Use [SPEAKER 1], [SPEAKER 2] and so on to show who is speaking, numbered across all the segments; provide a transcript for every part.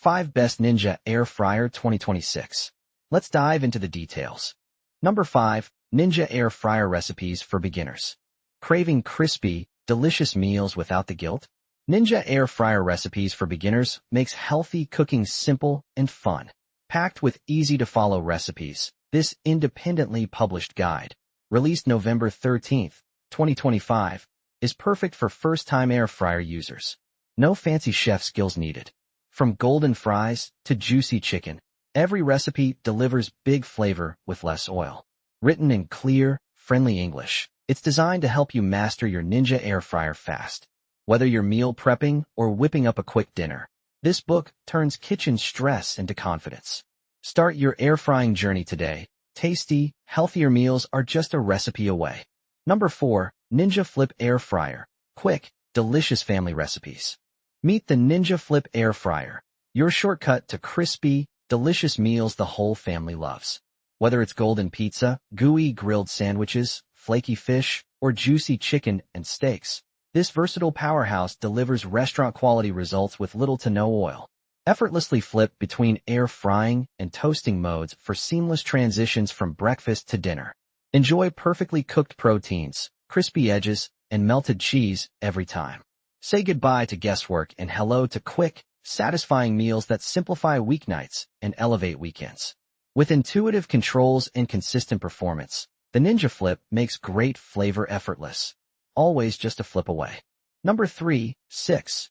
[SPEAKER 1] 5 Best Ninja Air Fryer 2026. Let's dive into the details. Number 5. Ninja Air Fryer Recipes for Beginners. Craving crispy, delicious meals without the guilt? Ninja Air Fryer Recipes for Beginners makes healthy cooking simple and fun. Packed with easy-to-follow recipes, this independently published guide, released November 13, 2025, is perfect for first-time air fryer users. No fancy chef skills needed. From golden fries to juicy chicken, every recipe delivers big flavor with less oil. Written in clear, friendly English, it's designed to help you master your Ninja Air Fryer fast. Whether you're meal prepping or whipping up a quick dinner, this book turns kitchen stress into confidence. Start your air frying journey today. Tasty, healthier meals are just a recipe away. Number 4. Ninja Flip Air Fryer. Quick, delicious family recipes. Meet the Ninja Flip Air Fryer, your shortcut to crispy, delicious meals the whole family loves. Whether it's golden pizza, gooey grilled sandwiches, flaky fish, or juicy chicken and steaks, this versatile powerhouse delivers restaurant-quality results with little to no oil. Effortlessly flip between air frying and toasting modes for seamless transitions from breakfast to dinner. Enjoy perfectly cooked proteins, crispy edges, and melted cheese every time. Say goodbye to guesswork and hello to quick, satisfying meals that simplify weeknights and elevate weekends. With intuitive controls and consistent performance, the Ninja Flip makes great flavor effortless. Always just a flip away. Number 3. 6.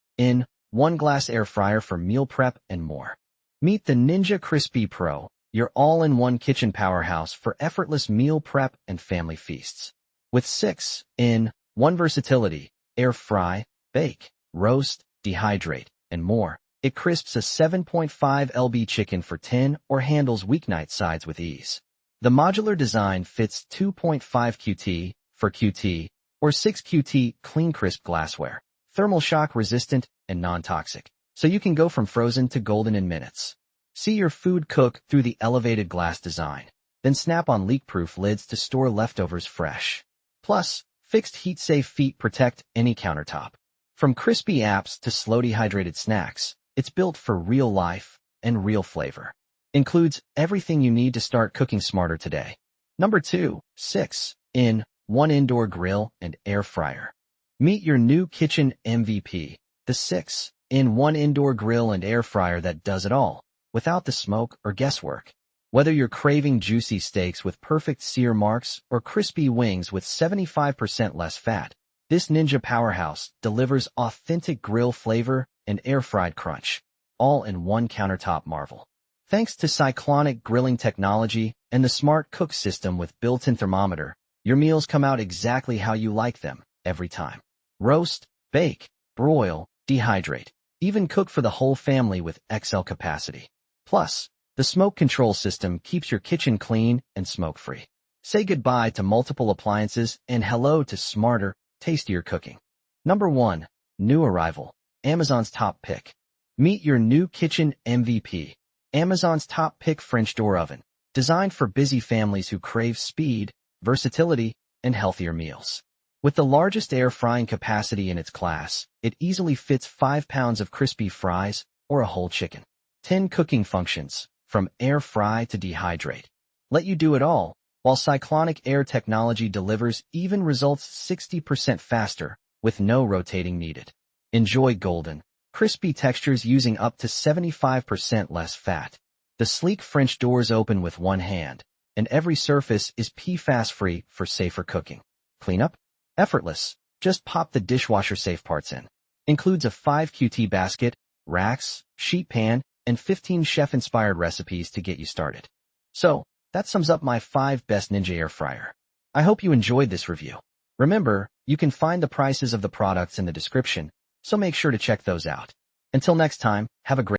[SPEAKER 1] 1 glass air fryer for meal prep and more. Meet the Ninja Crispy Pro, your all-in-one kitchen powerhouse for effortless meal prep and family feasts. With 6-in-1 versatility, air fry, bake, roast, dehydrate, and more, it crisps a 7.5 lb chicken for 10 or handles weeknight sides with ease. The modular design fits 2.5 QT for QT or 6 QT clean crisp glassware, thermal shock resistant and non-toxic, so you can go from frozen to golden in minutes. See your food cook through the elevated glass design, then snap on leak-proof lids to store leftovers fresh. Plus, fixed heat-safe feet protect any countertop. From crispy apps to slow dehydrated snacks, it's built for real life and real flavor. Includes everything you need to start cooking smarter today. Number 2. 6-in-1 indoor grill and air fryer. Meet your new kitchen MVP, the 6-in-1 indoor grill and air fryer that does it all, without the smoke or guesswork. Whether you're craving juicy steaks with perfect sear marks or crispy wings with 75% less fat, this Ninja powerhouse delivers authentic grill flavor and air-fried crunch, all in one countertop marvel. Thanks to cyclonic grilling technology and the Smart Cook system with built-in thermometer, your meals come out exactly how you like them, every time. Roast, bake, broil, dehydrate, even cook for the whole family with XL capacity. Plus, the smoke control system keeps your kitchen clean and smoke-free. Say goodbye to multiple appliances and hello to smarter, tastier cooking. Number 1. New arrival. Amazon's top pick. Meet your new kitchen MVP. Amazon's top pick French door oven, designed for busy families who crave speed, versatility, and healthier meals. With the largest air frying capacity in its class, it easily fits 5 pounds of crispy fries or a whole chicken. 10 cooking functions, from air fry to dehydrate, let you do it all, while cyclonic air technology delivers even results 60% faster with no rotating needed. Enjoy golden, crispy textures using up to 75% less fat. The sleek French doors open with one hand, and every surface is PFAS-free for safer cooking. Cleanup? Effortless. Just pop the dishwasher-safe parts in. Includes a 5 QT basket, racks, sheet pan, and 15 chef-inspired recipes to get you started. So, that sums up my 5 best Ninja Air Fryer. I hope you enjoyed this review. Remember, you can find the prices of the products in the description, so make sure to check those out. Until next time, have a great